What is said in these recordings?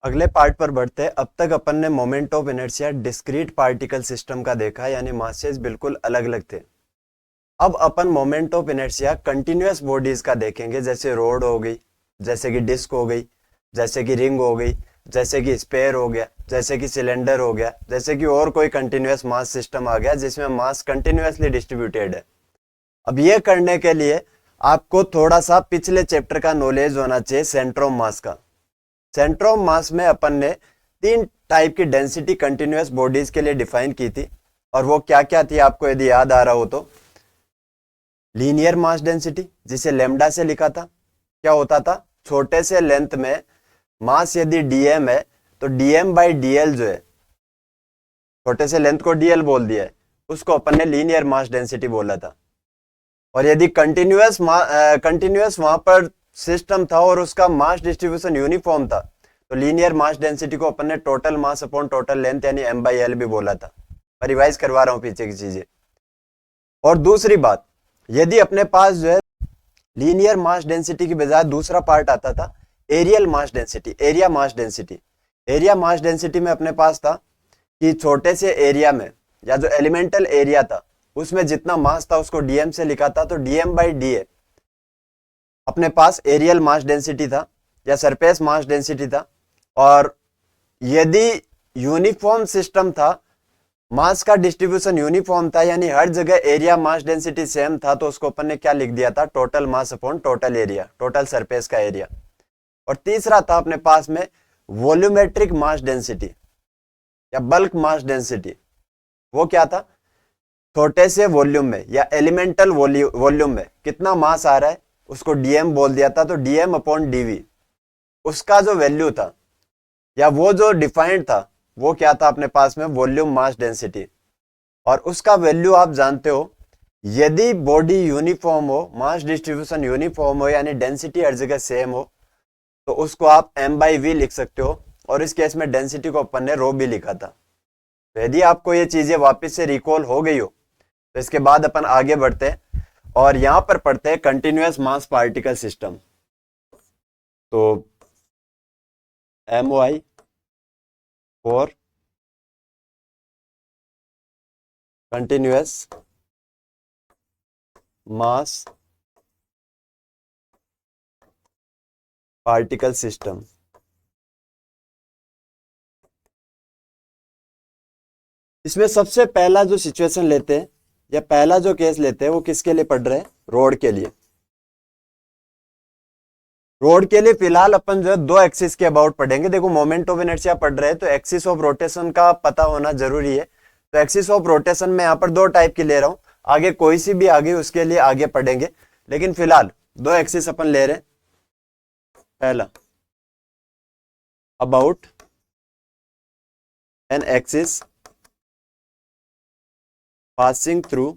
अगले पार्ट पर बढ़ते हैं। अब तक अपन ने moment of inertia discrete particle system का देखा, यानी मासेस बिल्कुल अलग अलग थे। अब अपन moment of inertia continuous bodies का देखेंगे, जैसे रोड हो गई, जैसे कि डिस्क हो गई, जैसे कि रिंग हो गई, जैसे कि स्पेयर हो गया, जैसे कि सिलेंडर हो गया, जैसे कि और कोई कंटिन्यूअस मास सिस्टम आ गया जिसमें मास कंटिन्यूअसली डिस्ट्रीब्यूटेड है। अब ये करने के लिए आपको थोड़ा सा पिछले चैप्टर का नॉलेज होना चाहिए सेंटर ऑफ मास का। सेंटर ऑफ मास में अपन ने 3 टाइप की डेंसिटी कंटिन्यूअस बॉडीज के लिए डिफाइन की थी, और वो क्या क्या थी आपको यदि याद आ रहा हो तो। लीनियर मास डेंसिटी, जिसे लेमडा से लिखा था, क्या होता था, छोटे से लेंथ में मास यदि डीएम है तो डीएम बाई डीएल जो है, छोटे से लेंथ को डीएल बोल दिया है, उसको अपन ने लीनियर मास डेंसिटी बोला था। और यदि कंटिन्यूअस वहां पर सिस्टम था और उसका मास डिस्ट्रीब्यूशन यूनिफॉर्म था, तो लीनियर मास डेंसिटी को अपन ने total mass upon total length यानी एम बाई एल भी बोला था। मैं रिवाइज करवा रहा हूं पीछे की चीजें। और दूसरी बात, यदि अपने पास जो है लीनियर मास डेंसिटी की बजाय दूसरा पार्ट आता था areal mass density, area mass density. Area mass density में अपने पास था कि छोटे से एरिया में या जो एलिमेंटल एरिया था उसमें जितना मास था उसको डीएम से लिखा था, तो डीएम बाई डीए अपने पास एरियल मास डेंसिटी था या सरफेस मास डेंसिटी था। और यदि यूनिफॉर्म सिस्टम था, मास का डिस्ट्रीब्यूशन यूनिफॉर्म था, यानी हर जगह एरिया मास डेंसिटी सेम था, तो उसको अपन ने क्या लिख दिया था, total mass upon total area, total surface का एरिया। और तीसरा था अपने पास में वॉल्यूमेट्रिक मास डेंसिटी या बल्क मास डेंसिटी। वो क्या था, छोटे से वॉल्यूम में या एलिमेंटल वॉल्यूम में कितना मास आ रहा है उसको डीएम बोल दिया था, तो डीएम अपॉन डीवी उसका जो वैल्यू था या वो जो डिफाइंड था वो क्या था अपने पास में, वॉल्यूम मास डेंसिटी। और उसका वैल्यू आप जानते हो, यदि बॉडी यूनिफॉर्म हो, मास डिस्ट्रीब्यूशन यूनिफॉर्म हो, यानी डेंसिटी हर जगह सेम हो, तो उसको आप एम बाई वी लिख सकते हो। और इस केस में डेंसिटी को अपन ने रो भी लिखा था। तो यदि आपको ये चीजें वापस से रिकॉल हो गई हो तो इसके बाद अपन आगे बढ़ते हैं और यहां पर पढ़ते हैं कंटिन्यूअस मास पार्टिकल सिस्टम। तो M O I for continuous mass particle system. इसमें सबसे पहला जो सिचुएशन लेते हैं या पहला जो केस लेते हैं वो किसके लिए पढ़ रहे हैं, रोड के लिए। रोड के लिए फिलहाल अपन जो है 2 एक्सिस के अबाउट पढ़ेंगे। देखो मोमेंट ऑफ इनर्शिया पढ़ रहे हैं तो एक्सिस ऑफ रोटेशन का पता होना जरूरी है। तो एक्सिस ऑफ रोटेशन में यहाँ पर 2 टाइप की ले रहा हूं, आगे कोई सी भी आगे उसके लिए आगे पढ़ेंगे, लेकिन फिलहाल 2 एक्सिस अपन ले रहे हैं। पहला about an axis passing through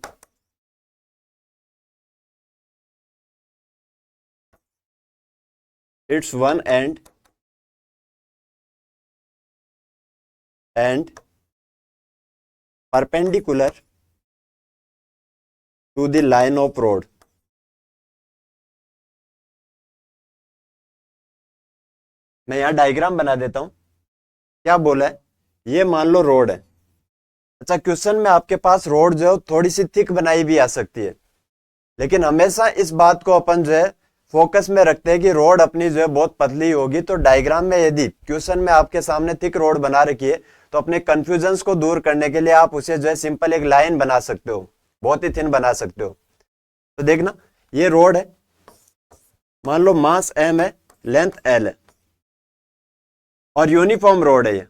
its one end and perpendicular to the line of road। मैं यहां डायग्राम बना देता हूं। क्या बोला है, ये मान लो रोड है। अच्छा, क्वेश्चन में आपके पास रोड जो है थोड़ी सी थिक बनाई भी आ सकती है, लेकिन हमेशा इस बात को अपन जो है फोकस में रखते हैं कि रोड अपनी जो है बहुत पतली होगी। तो डायग्राम में यदि क्वेश्चन में आपके सामने थिक रोड बना रखी है तो अपने कंफ्यूजन्स को दूर करने के लिए आप उसे जो है सिंपल एक लाइन बना सकते हो, बहुत ही थिन बना सकते हो। तो देखना, ये रोड है, मान लो मास एम है, लेंथ एल है, और यूनिफॉर्म रोड है। ये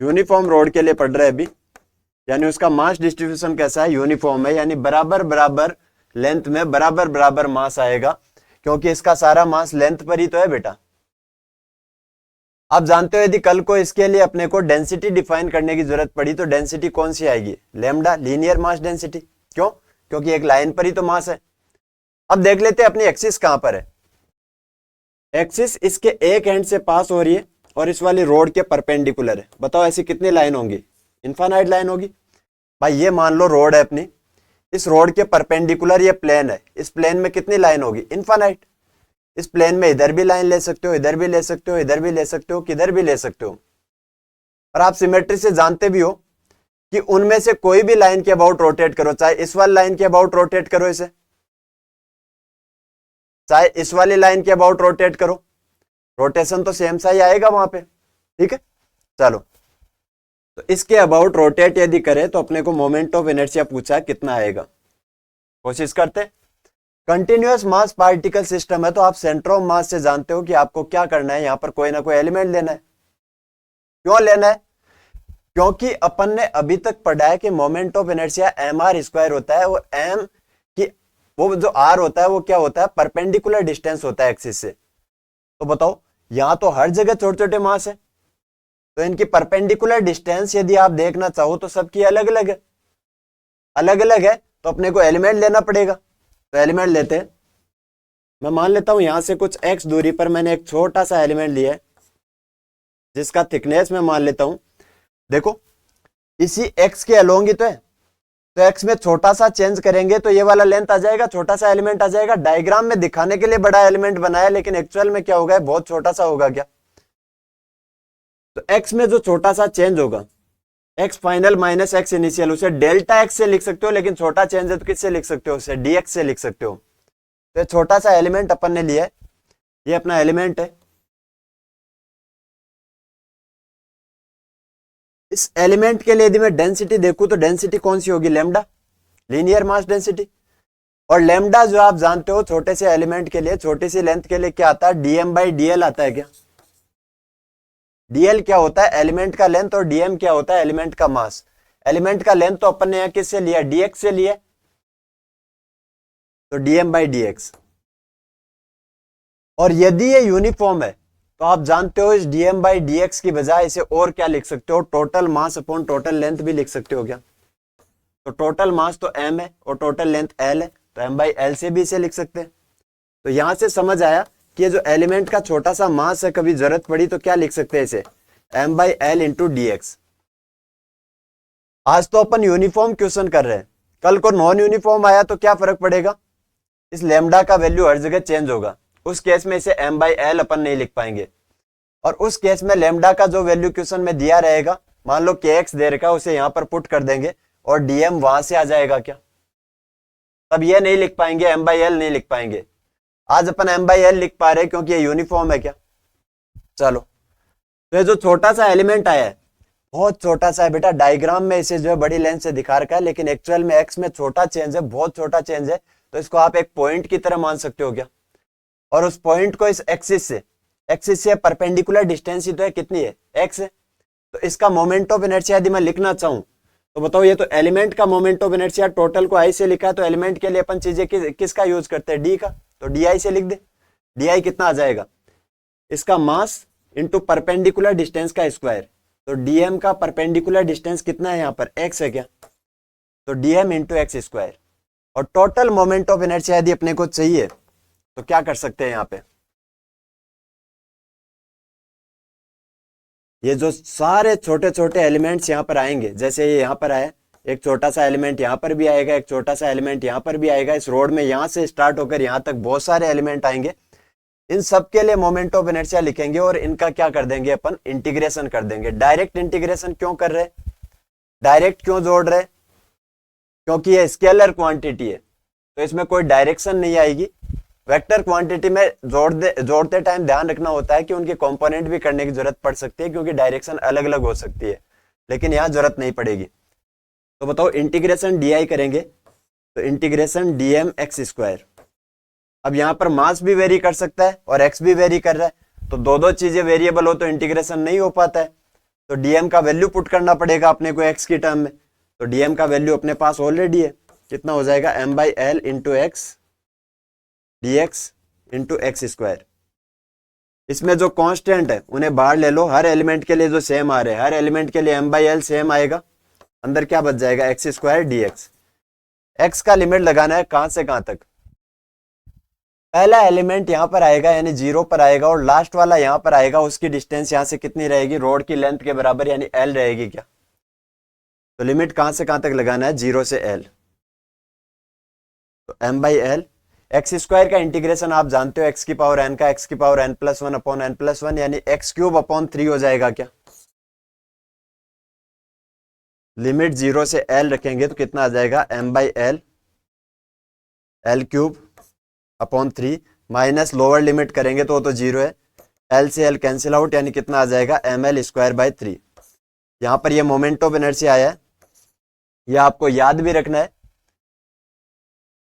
यूनिफॉर्म रोड के लिए पढ़ रहे हैं अभी, यानी उसका मास डिस्ट्रीब्यूशन कैसा है, यूनिफॉर्म है, यानी बराबर बराबर लेंथ में बराबर बराबर मास आएगा, क्योंकि इसका सारा मास लेंथ पर ही तो है बेटा। आप जानते हो यदि कल को इसके लिए अपने को डेंसिटी डिफाइन करने की जरूरत पड़ी तो डेंसिटी कौन सी आएगी, लेमडा, लीनियर मास डेंसिटी। क्यों, क्योंकि एक लाइन पर ही तो मास है। अब देख लेते हैं अपनी एक्सिस कहां पर है। एक्सिस इसके एक एंड से पास हो रही है और इस वाली रोड के परपेंडिकुलर है। बताओ ऐसी कितनी लाइन होंगी, इनफाइनाइट लाइन होगी। भाई ये मान लो रोड है अपनी, इस रोड के परपेंडिकुलर ये प्लेन है, इस प्लेन में कितनी लाइन होगी, इनफाइनाइट। इस प्लेन में इधर भी लाइन ले सकते हो, इधर भी ले सकते हो, इधर भी ले सकते हो, किधर भी ले सकते हो। और आप सिमेट्री से जानते भी हो कि उनमें से कोई भी लाइन के अबाउट रोटेट करो, चाहे इस वाली लाइन के अबाउट रोटेट करो इसे, चाहे इस वाली लाइन के अबाउट रोटेट करो, रोटेशन तो सेम सा ही आएगा वहां पे। ठीक है, चलो तो इसके अबाउट रोटेट यदि करें तो अपने को मोमेंट ऑफ इनर्शिया पूछा कितना आएगा, कोशिश करते। कंटिन्यूअस मास पार्टिकल सिस्टम है तो आप सेंटर ऑफ मास से जानते हो कि आपको क्या करना है, यहां पर कोई ना कोई एलिमेंट लेना है। क्यों लेना है? क्योंकि अपन ने अभी तक पढ़ा है कि मोमेंट ऑफ इनर्शिया mr² होता है, वो m की वो जो r होता है वो क्या होता है, परपेंडिकुलर डिस्टेंस होता है एक्सिस से। तो बताओ यहां तो हर जगह छोटे छोटे मास है, तो इनकी परपेंडिकुलर डिस्टेंस यदि आप देखना चाहो तो सबकी अलग अलग है, अलग अलग है, तो अपने को एलिमेंट लेना पड़ेगा। तो एलिमेंट लेते हैं, मैं मान लेता हूं यहां से कुछ x दूरी पर मैंने एक छोटा सा एलिमेंट लिया है जिसका थिकनेस मैं मान लेता हूं, देखो इसी x के अलोंग ही तो है, तो x में छोटा सा चेंज करेंगे तो ये वाला लेंथ आ जाएगा, छोटा सा एलिमेंट आ जाएगा। डायग्राम में दिखाने के लिए बड़ा एलिमेंट बनाया लेकिन एक्चुअल में क्या होगा, बहुत छोटा सा होगा क्या। तो x में जो छोटा सा चेंज होगा, x final minus x initial, उसे डेल्टा x से लिख सकते हो, लेकिन छोटा चेंज है तो किससे लिख सकते हो, उसे dx से लिख सकते हो। तो छोटा सा एलिमेंट अपन ने लिया है, ये अपना एलिमेंट है। इस एलिमेंट के लिए यदि मैं डेंसिटी देखूं तो डेंसिटी कौन सी होगी, लैम्डा, लीनियर मास डेंसिटी। और लैम्डा जो आप जानते हो छोटे से एलिमेंट के लिए, छोटी सी लेंथ के लिए क्या आता है, dm/dl आता है क्या। dl क्या होता है, एलिमेंट का लेंथ, और dm क्या होता है, एलिमेंट का मास। एलिमेंट का लेंथ तो अपन ने यहां किससे लिया, dx से लिया, तो dm/dx। और यदि ये यूनिफॉर्म है तो आप जानते हो इस dm/dx की बजाय इसे और क्या लिख सकते हो, total mass upon total length भी लिख सकते हो क्या। तो टोटल मास तो m है और टोटल लेंथ l है, तो m/l से भी इसे लिख सकते हैं। तो यहां से समझ आया कि जो एलिमेंट का छोटा सा मास है, कभी जरूरत पड़ी तो क्या लिख सकते हैं इसे, m/l इंटू dx। आज तो अपन यूनिफॉर्म क्वेश्चन कर रहे हैं, कल को नॉन यूनिफॉर्म आया तो क्या फर्क पड़ेगा, इस लैम्डा का वैल्यू हर जगह चेंज होगा। उस केस में इसे m/l अपन नहीं लिख पाएंगे, और उस केस में लैम्डा का जो वैल्यू क्वेश्चन में दिया रहेगा, मान लो kx दे रखा है, उसे यहां पर पुट कर देंगे और dm वहां से आ जाएगा क्या, तब ये नहीं लिख पाएंगे, m/l नहीं लिख पाएंगे। आज अपन m/l लिख पा रहे क्योंकि ये यूनिफॉर्म है क्या। चलो तो ये जो छोटा सा एलिमेंट आया है बहुत छोटा सा है बेटा, डायग्राम में इसे जो है बड़ी लेंथ से दिखा रखा है, लेकिन एक्चुअल में x में छोटा चेंज है, बहुत छोटा चेंज है, तो इसको आप एक पॉइंट की तरह मान सकते हो क्या। और उस पॉइंट को इस एक्सिस से परपेंडिकुलर डिस्टेंस ही तो है, कितनी है, x है। तो इसका मोमेंट ऑफ इनर्शिया यदि मैं लिखना चाहूं तो बताओ, ये तो एलिमेंट का मोमेंट ऑफ इनर्शिया टोटल को i से लिखा है, तो एलिमेंट के लिए अपन चीजें किसका यूज करते हैं, d का, तो di से लिख दे। di कितना आ जाएगा, इसका मास इंटू परपेंडिकुलर डिस्टेंस का स्क्वायर, तो dm का परपेंडिकुलर डिस्टेंस कितना है, यहाँ पर x है क्या, तो dm इंटू एक्स स्क्वायर। और टोटल मोमेंट ऑफ इनर्शिया यदि अपने को चाहिए तो क्या कर सकते हैं, यहाँ पे ये जो सारे छोटे छोटे एलिमेंट्स यहाँ पर आएंगे, जैसे ये यहाँ पर आए, एक छोटा सा एलिमेंट यहाँ पर भी आएगा, एक छोटा सा एलिमेंट यहाँ पर भी आएगा, इस रोड में यहाँ से स्टार्ट होकर यहाँ तक बहुत सारे एलिमेंट आएंगे। इन सब के लिए मोमेंट ऑफ इनर्शिया लिखेंगे और इनका क्या कर देंगे अपन, इंटीग्रेशन कर देंगे। डायरेक्ट इंटीग्रेशन क्यों कर रहे, डायरेक्ट क्यों जोड़ रहे, क्योंकि ये स्केलर क्वांटिटी है तो इसमें कोई डायरेक्शन नहीं आएगी। वेक्टर क्वांटिटी में जोड़ते टाइम ध्यान रखना होता है कि उनके कंपोनेंट भी करने की जरूरत पड़ सकती है, क्योंकि डायरेक्शन अलग अलग हो सकती है, लेकिन यहाँ जरूरत नहीं पड़ेगी। तो बताओ इंटीग्रेशन डी करेंगे तो इंटीग्रेशन dm एक्स स्क्वायर। अब यहाँ पर मास भी वेरी कर सकता है और x भी वेरी कर रहा है, तो दो चीजें वेरिएबल हो तो इंटीग्रेशन नहीं हो पाता है, तो dm का वैल्यू पुट करना पड़ेगा अपने को x की टर्म में। तो dm का वैल्यू अपने पास ऑलरेडी है, कितना हो जाएगा, m/l into x dx into x square. इसमें जो कांस्टेंट है उन्हें बाहर ले लो, हर एलिमेंट के लिए जो सेम आ रहे हैं, हर एलिमेंट के लिए m/l सेम आएगा, अंदर क्या बच जाएगा, एक्स स्क्वायर dx। x का लिमिट लगाना है कहां से कहां तक, पहला एलिमेंट यहां पर आएगा यानी 0 पर आएगा, और लास्ट वाला यहां पर आएगा, उसकी डिस्टेंस यहां से कितनी रहेगी, रोड की लेंथ के बराबर यानी l रहेगी क्या। तो लिमिट कहां से कहां तक लगाना है, 0 से l, तो m/l। एक्स स्क्वायर का इंटीग्रेशन आप जानते हो एक्स की पावर एन का एक्स की power n plus one upon n plus one यानी एक्स क्यूब अपॉन 3 हो जाएगा क्या। लिमिट 0 से एल रखेंगे तो कितना आ जाएगा M by L L cube upon 3 minus lower limit करेंगे तो 0 है, एल से एल कैंसिल आउट यानी कितना आ जाएगा एम एल स्क्वायर बाई 3। यहां पर ये मोमेंट ऑफ इनर्शिया आया है, ये आपको याद भी रखना है।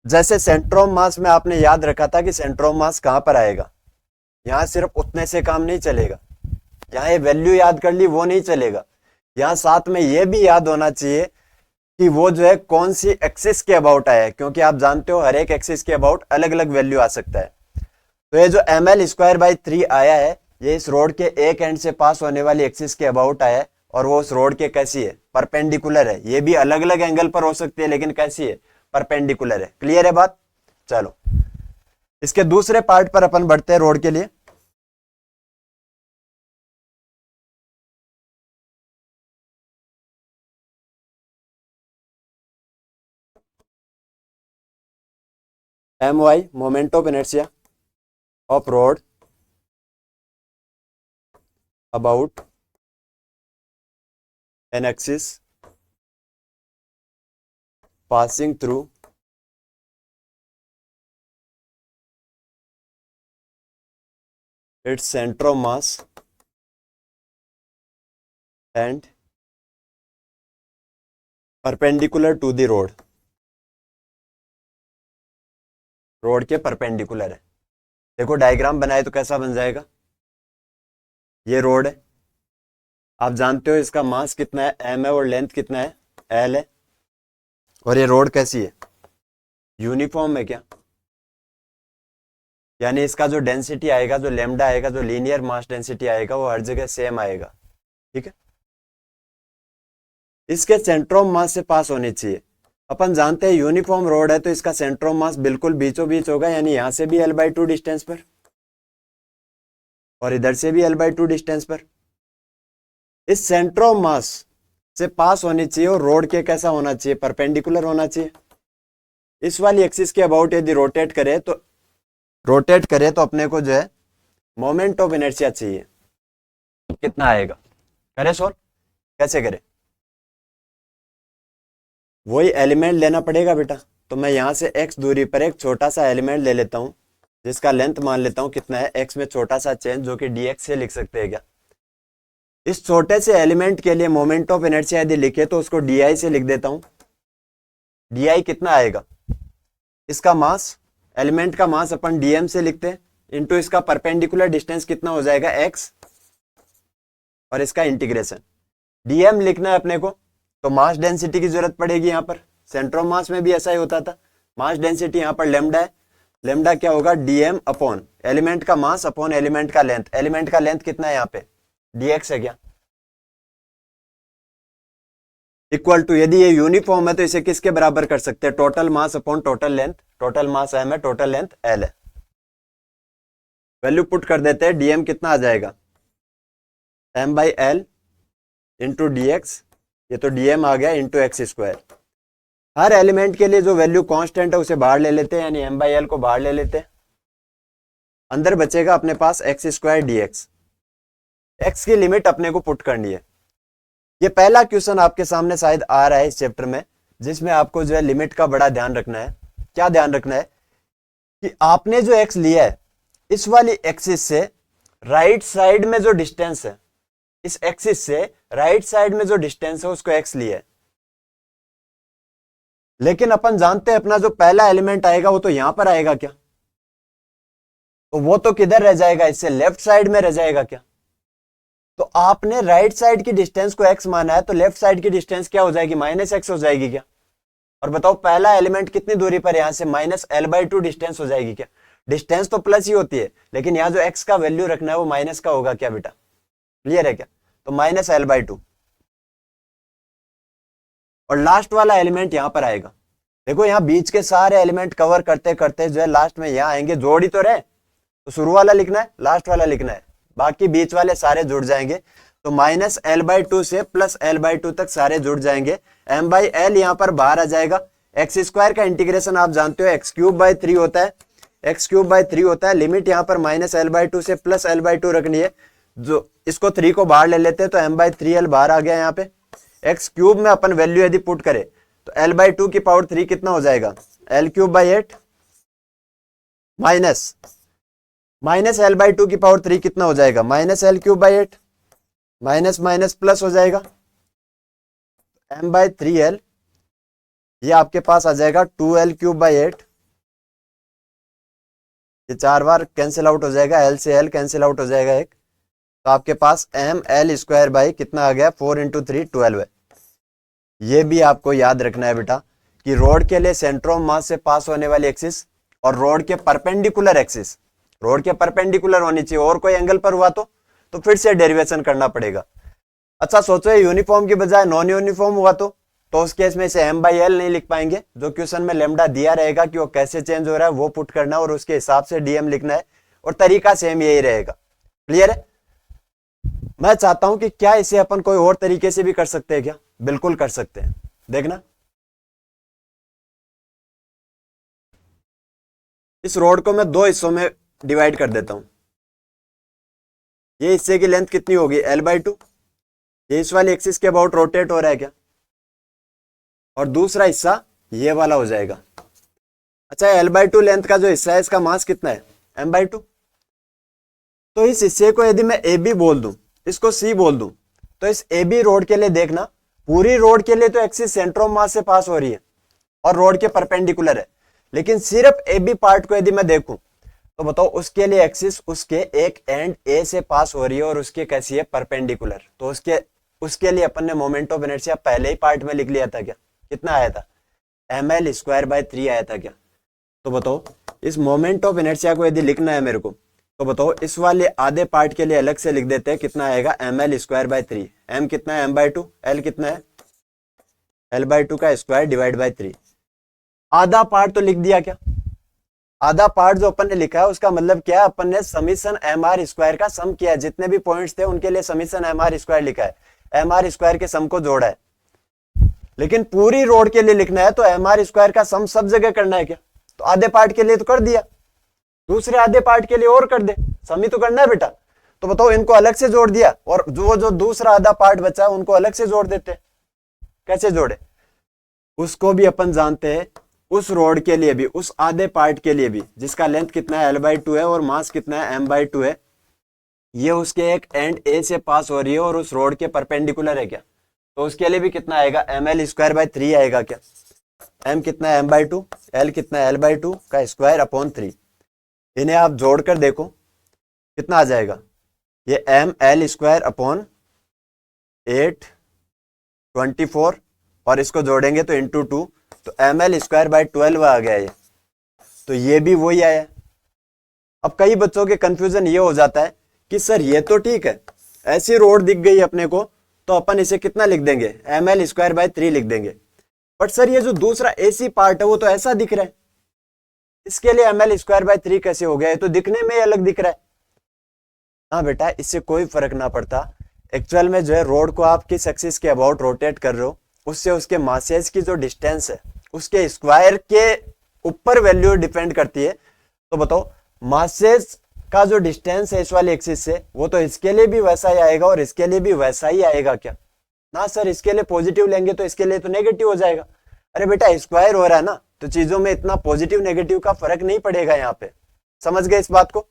जैसे सेंटर ऑफ मास में आपने याद रखा था कि सेंटर ऑफ मास कहां पर आएगा, यहां सिर्फ उतने से काम नहीं चलेगा, यहां ये वैल्यू याद कर ली वो नहीं चलेगा, यहां साथ में ये भी याद होना चाहिए कि वो जो है कौन सी एक्सिस के अबाउट आया है, क्योंकि आप जानते हो हर एक एक्सिस के अबाउट अलग अलग वैल्यू आ सकता है। तो ये जो एम एल स्क्वायर बाई 3 आया है ये इस रोड के एक एंड से पास होने वाली एक्सिस के अबाउट आया है और वो उस रोड के कैसी है, परपेंडिकुलर है। ये भी अलग अलग एंगल पर हो सकती है लेकिन कैसी है, परपेंडिकुलर है। क्लियर है बात। चलो इसके दूसरे पार्ट पर अपन बढ़ते हैं रोड के लिए। M Y moment of inertia of road about an axis passing through its center of mass and perpendicular to the road। Road के परपेंडिकुलर है। देखो डायग्राम बनाए तो कैसा बन जाएगा, ये रोड है, आप जानते हो इसका मास कितना है एम है और लेंथ कितना है एल है, और ये रोड कैसी है, यूनिफॉर्म है क्या, यानी इसका जो डेंसिटी आएगा, जो लेमडा आएगा, जो लीनियर मास डेंसिटी आएगा वो हर जगह सेम आएगा। ठीक है, इसके सेंटर ऑफ मास से पास होनी चाहिए। अपन जानते हैं यूनिफॉर्म रोड है तो इसका सेंटर ऑफ मास बिल्कुल बीचों बीच होगा, यानी यहां से भी l/2 डिस्टेंस पर और इधर से भी l/2 डिस्टेंस पर। इस सेंटर ऑफ मास से पास होनी चाहिए और रोड के कैसा होना चाहिए, परपेंडिकुलर होना चाहिए। इस वाली एक्सिस के अबाउट यदि रोटेट करे तो अपने को जो है मोमेंट ऑफ इनर्शिया चाहिए, कितना आएगा, करे सॉल्व, कैसे करे, वही एलिमेंट लेना पड़ेगा बेटा। तो मैं यहां से x दूरी पर एक छोटा सा एलिमेंट ले लेता हूं जिसका लेंथ मान लेता हूं कितना है, x में छोटा सा चेंज जो कि dx से लिख सकते हैं क्या। इस छोटे से एलिमेंट के लिए मोमेंट ऑफ इनर्शिया यदि लिखे तो उसको di से लिख देता हूं। di कितना आएगा, इसका मास, एलिमेंट का मास अपन dm से लिखते हैं इंटू इसका परपेंडिकुलर डिस्टेंस कितना हो जाएगा x और इसका इंटीग्रेशन। dm लिखना है अपने को तो मास डेंसिटी की जरूरत पड़ेगी। यहां पर सेंटर ऑफ मास में भी ऐसा ही होता था, मास डेंसिटी यहां पर लेमडा है, लेमडा क्या होगा dm अपॉन एलिमेंट का मास अपॉन एलिमेंट का लेंथ। एलिमेंट का लेंथ कितना है यहाँ पे dx है क्या, इक्वल टू, यदि ये यूनिफॉर्म है तो इसे किसके बराबर कर सकते हैं, total mass upon total length. Total mass m है, टोटल लेंथ l है। वैल्यू पुट कर देते हैं, dm कितना आ जाएगा m/l इंटू dx, ये तो dm आ गया इंटू एक्स स्क्वायर। हर एलिमेंट के लिए जो वैल्यू कांस्टेंट है उसे बाहर ले लेते हैं, यानी m/l को बाहर ले लेते हैं, अंदर बचेगा अपने पास एक्स स्क्वायर dx। x की लिमिट अपने को पुट करनी है। ये पहला क्वेश्चन आपके सामने शायद आ रहा है इस चैप्टर में, जिसमें आपको जो है लिमिट का बड़ा ध्यान रखना है। क्या ध्यान रखना है कि आपने जो x लिया है इस वाली एक्सिस से राइट साइड में जो डिस्टेंस है, इस एक्सिस से राइट साइड में जो डिस्टेंस है उसको x लिया है, लेकिन अपन जानते हैं अपना जो पहला एलिमेंट आएगा वो तो यहां पर आएगा क्या, तो वो तो किधर रह जाएगा, इससे लेफ्ट साइड में रह जाएगा क्या। तो आपने राइट साइड की डिस्टेंस को x माना है तो लेफ्ट साइड की डिस्टेंस क्या हो जाएगी, -x हो जाएगी क्या। और बताओ पहला एलिमेंट कितनी दूरी पर, यहां से -l/2 डिस्टेंस हो जाएगी क्या। डिस्टेंस तो प्लस ही होती है लेकिन यहाँ जो x का वैल्यू रखना है वो माइनस का होगा क्या बेटा, क्लियर है क्या। तो -l/2 और लास्ट वाला एलिमेंट यहां पर आएगा। देखो यहाँ बीच के सारे एलिमेंट कवर करते करते जो है लास्ट में यहाँ आएंगे, जोड़ ही तो रहे, तो शुरू वाला लिखना है लास्ट वाला लिखना है, बाकी बीच वाले सारे जुड़ जाएंगे। तो -l/2 से +l/2 तक सारे जुड़ जाएंगे। m/l यहाँ पर बाहर आ जाएगा। x स्क्वायर का इंटीग्रेशन आप जानते हो x³ / 3 होता है, एक्स क्यूब बाई 3 होता है। लिमिट यहाँ पर -l/2 से +l/2 रखनी है। जो इसको 3 को बाहर ले लेते हैं तो m/3l बाहर आ गया। यहाँ पे एक्स क्यूब में अपन वैल्यू यदि पुट करें तो l/2 की पावर 3 कितना हो जाएगा, l³/8 माइनस l/2 की पावर 3 कितना हो जाएगा, -l³/8 माइनस माइनस प्लस हो जाएगा m/3l, ये आपके पास आ जाएगा 2l³/8। ये 4 बार कैंसिल आउट हो जाएगा, l से l कैंसिल आउट हो जाएगा एक, तो आपके पास ml² बाई कितना आ गया, 4 × 3 12 है। ये भी आपको याद रखना है बेटा कि रोड के लिए सेंटर ऑफ मास से पास होने वाली एक्सिस और रोड के परपेंडिकुलर एक्सिस, रोड के परपेंडिकुलर होनी चाहिए, और कोई एंगल पर हुआ तो फिर से डेरिवेशन करना पड़ेगा। अच्छा सोचो यूनिफॉर्म की बजाय नॉन यूनिफॉर्म हुआ तो उस केस में इसे m/l नहीं लिख पाएंगे। जो क्वेश्चन में लेमडा दिया रहेगा कि वो कैसे चेंज हो रहा है वो पुट करना है और उसके हिसाब से dm लिखना है, और तरीका सेम यही रहेगा। क्लियर है? मैं चाहता हूं कि क्या इसे अपन कोई और तरीके से भी कर सकते हैं क्या? बिल्कुल कर सकते हैं। देखना, इस रोड को मैं 2 हिस्सों में डिवाइड कर देता हूं। ये हिस्से की लेंथ कितनी होगी, l/2, ये इस वाली एक्सिस के अबाउट रोटेट हो रहा है क्या, और दूसरा हिस्सा ये वाला हो जाएगा। अच्छा l/2 लेंथ का जो हिस्सा है इसका मास कितना है, m/2। तो इस हिस्से को यदि मैं AB बोल दूं, इसको C बोल दूं, तो इस AB रोड के लिए देखना, पूरी रोड के लिए तो एक्सिस सेंटर ऑफ मास से पास हो रही है और रोड के परपेंडिकुलर है, लेकिन सिर्फ AB पार्ट को यदि मैं देखूं तो बताओ उसके लिए एक्सिस उसके एक एंड A से पास हो रही है और उसकी कैसी है, परपेंडिकुलर। तो उसके लिए अपन ने मोमेंट ऑफ इनर्शिया पहले ही पार्ट में लिख लिया था क्या, कितना आया था, ml²/3 आया था क्या। तो बताओ इस मोमेंट ऑफ इनर्शिया को यदि लिखना है मेरे को, तो बताओ इस वाले आधे पार्ट के लिए अलग से लिख देते हैं, कितना आएगा, ml²/3। m कितना है, m/2, l कितना है, l/2 का स्क्वायर डिवाइड बाय 3। आधा पार्ट तो लिख दिया क्या, आधा पार्ट जो अपन ने लिखा है उसका मतलब क्या है, अपन ने समीशन mr² का सम किया है, जितने भी पॉइंट्स थे उनके लिए समीशन mr² लिखा है, mr² के सम को जोड़ा है। लेकिन पूरी रोड के लिए लिखना है तो mr² का सम सब जगह करना है क्या, तो आधे पार्ट के लिए तो कर दिया, दूसरे आधे पार्ट के लिए और कर दे, सम ही तो करना है बेटा। तो बताओ इनको अलग से जोड़ दिया और जो दूसरा आधा पार्ट बचा है उनको अलग से जोड़ देते। कैसे जोड़े, उसको भी अपन जानते हैं। उस रोड के लिए भी, उस आधे पार्ट के लिए भी जिसका लेंथ कितना है, l/2 है और मास कितना है, m/2 है, ये उसके एक एंड A से पास हो रही है और उस रोड के परपेंडिकुलर है क्या, तो उसके लिए भी कितना आएगा, ml²/3 आएगा क्या। m कितना है, m/2, l कितना है, l/2 का स्क्वायर अपॉन 3। इन्हें आप जोड़कर देखो कितना आ जाएगा, ये ml² अपॉन 8 24 और इसको जोड़ेंगे तो इंटू 2, तो ml²/12 आ गया ये। तो ये भी वही आया। अब कई बच्चों के कंफ्यूजन ये हो जाता है कि सर ये तो ठीक है, ऐसी रोड दिख गई अपने को तो अपन इसे कितना लिख देंगे, ml²/3 लिख देंगे, बट सर ये जो दूसरा AC पार्ट है वो तो ऐसा दिख रहा है, इसके लिए ml²/3 कैसे हो गया, ये तो दिखने में अलग दिख रहा है। हाँ बेटा, इससे कोई फर्क ना पड़ता। एक्चुअल में जो है रोड को आप किस एक्सिस के अबाउट रोटेट कर रहे हो, उससे उसके मासेज की जो डिस्टेंस है उसके स्क्वायर के ऊपर वैल्यू डिपेंड करती है। तो बताओ मासेज का जो डिस्टेंस है इस वाले एक्सिस से, वो तो इसके लिए भी वैसा ही आएगा और इसके लिए भी वैसा ही आएगा क्या, ना सर इसके लिए पॉजिटिव लेंगे तो इसके लिए तो नेगेटिव हो जाएगा। अरे बेटा स्क्वायर हो रहा है ना, तो चीजों में इतना पॉजिटिव नेगेटिव का फर्क नहीं पड़ेगा यहाँ पे। समझ गए इस बात को?